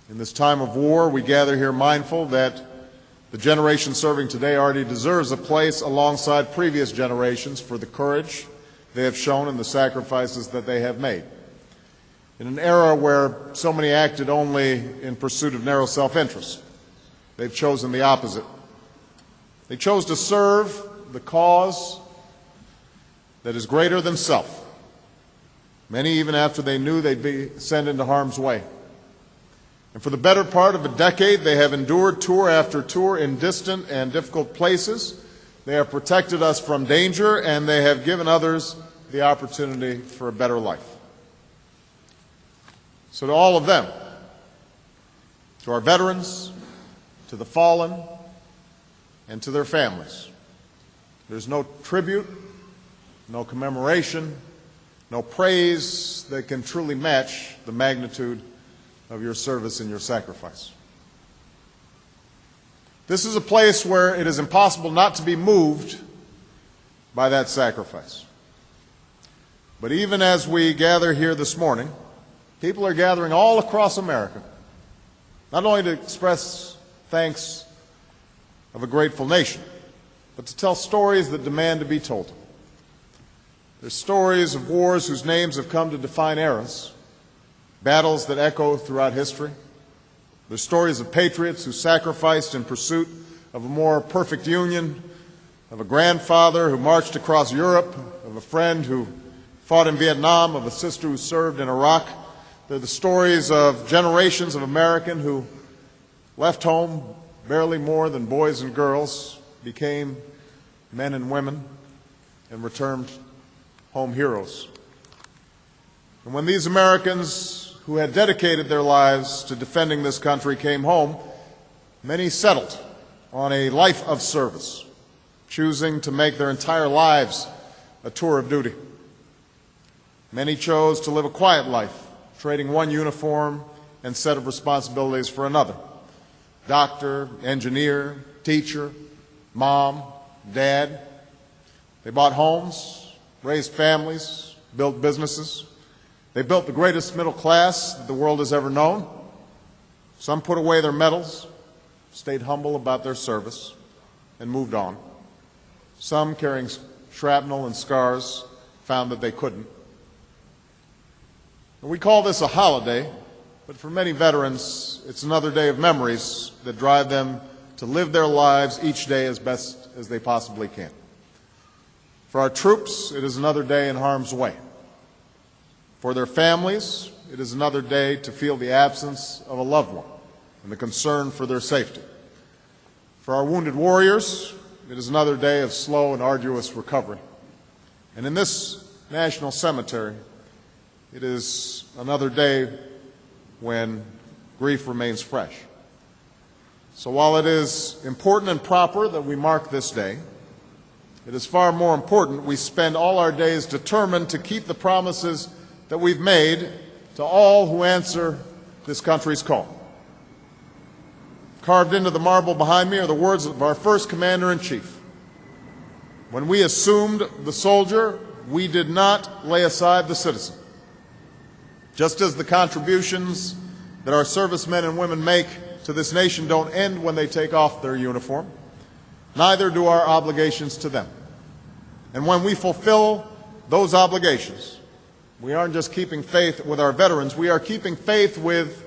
In this time of war, we gather here mindful that the generation serving today already deserves a place alongside previous generations for the courage they have shown and the sacrifices that they have made. In an era where so many acted only in pursuit of narrow self-interest, they've chosen the opposite. They chose to serve the cause that is greater than self, many even after they knew they'd be sent into harm's way. And for the better part of a decade, they have endured tour after tour in distant and difficult places. They have protected us from danger, and they have given others the opportunity for a better life. So to all of them, to our veterans, to the fallen, and to their families, there's no tribute, no commemoration, no praise that can truly match the magnitude of your service and your sacrifice. This is a place where it is impossible not to be moved by that sacrifice. But even as we gather here this morning, people are gathering all across America, not only to express thanks of a grateful nation, but to tell stories that demand to be told. They're stories of wars whose names have come to define eras, battles that echo throughout history. They're stories of patriots who sacrificed in pursuit of a more perfect union, of a grandfather who marched across Europe, of a friend who fought in Vietnam, of a sister who served in Iraq. They're the stories of generations of Americans who left home barely more than boys and girls, became men and women, and returned home heroes. And when these Americans who had dedicated their lives to defending this country came home, many settled on a life of service, choosing to make their entire lives a tour of duty. Many chose to live a quiet life, trading one uniform and set of responsibilities for another. Doctor, engineer, teacher, mom, dad. They bought homes, raised families, built businesses. They built the greatest middle class that the world has ever known. Some put away their medals, stayed humble about their service, and moved on. Some, carrying shrapnel and scars, found that they couldn't. And we call this a holiday, but for many veterans, it's another day of memories that drive them to live their lives each day as best as they possibly can. For our troops, it is another day in harm's way. For their families, it is another day to feel the absence of a loved one and the concern for their safety. For our wounded warriors, it is another day of slow and arduous recovery. And in this national cemetery, it is another day when grief remains fresh. So while it is important and proper that we mark this day, it is far more important we spend all our days determined to keep the promises that we've made to all who answer this country's call. Carved into the marble behind me are the words of our first Commander-in-Chief. When we assumed the soldier, we did not lay aside the citizen. Just as the contributions that our servicemen and women make to this nation don't end when they take off their uniform, neither do our obligations to them. And when we fulfill those obligations, we aren't just keeping faith with our veterans, we are keeping faith with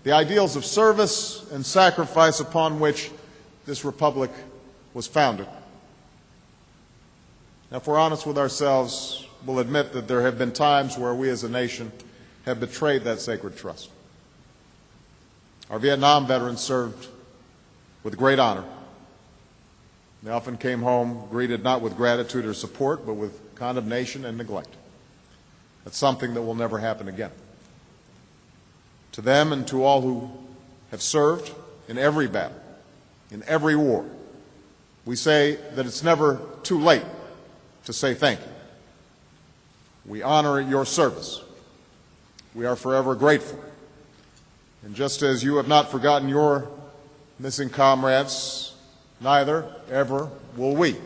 the ideals of service and sacrifice upon which this republic was founded. Now, if we're honest with ourselves, we'll admit that there have been times where we as a nation have betrayed that sacred trust. Our Vietnam veterans served with great honor. They often came home greeted not with gratitude or support, but with condemnation and neglect. That's something that will never happen again. To them and to all who have served in every battle, in every war, we say that it's never too late to say thank you. We honor your service. We are forever grateful. And just as you have not forgotten your missing comrades, neither ever will we.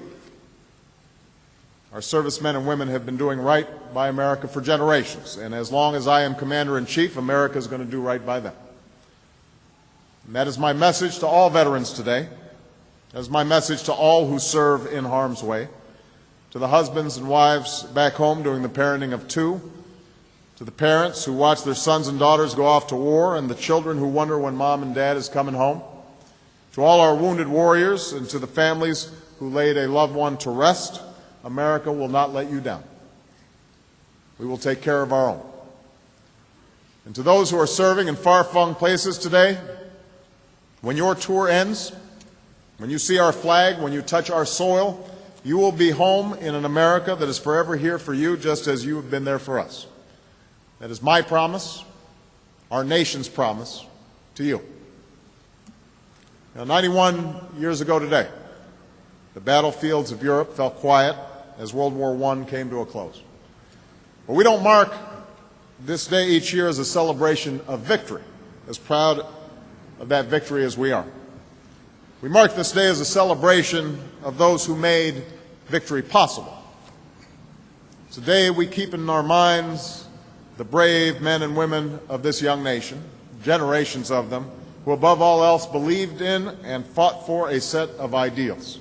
Our servicemen and women have been doing right by America for generations, and as long as I am Commander-in-Chief, America is going to do right by them. And that is my message to all veterans today. That is my message to all who serve in harm's way, to the husbands and wives back home doing the parenting of two, to the parents who watch their sons and daughters go off to war, and the children who wonder when mom and dad is coming home, to all our wounded warriors and to the families who laid a loved one to rest. America will not let you down. We will take care of our own. And to those who are serving in far-flung places today, when your tour ends, when you see our flag, when you touch our soil, you will be home in an America that is forever here for you, just as you have been there for us. That is my promise, our nation's promise, to you. Now, 91 years ago today, the battlefields of Europe fell quiet as World War I came to a close. But we don't mark this day each year as a celebration of victory, as proud of that victory as we are. We mark this day as a celebration of those who made victory possible. Today we keep in our minds the brave men and women of this young nation, generations of them, who above all else believed in and fought for a set of ideals.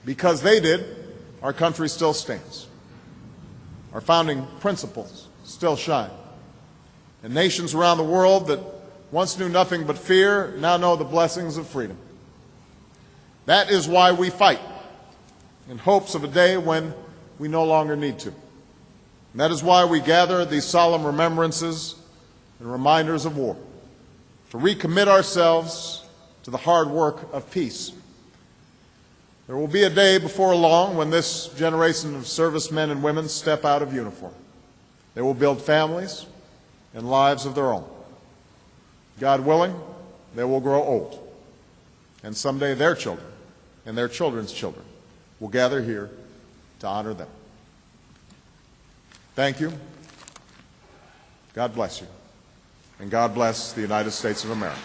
Because they did, our country still stands. Our founding principles still shine. And nations around the world that once knew nothing but fear now know the blessings of freedom. That is why we fight, in hopes of a day when we no longer need to. And that is why we gather at these solemn remembrances and reminders of war, to recommit ourselves to the hard work of peace. There will be a day before long when this generation of servicemen and women step out of uniform. They will build families and lives of their own. God willing, they will grow old. And someday their children and their children's children will gather here to honor them. Thank you. God bless you. And God bless the United States of America.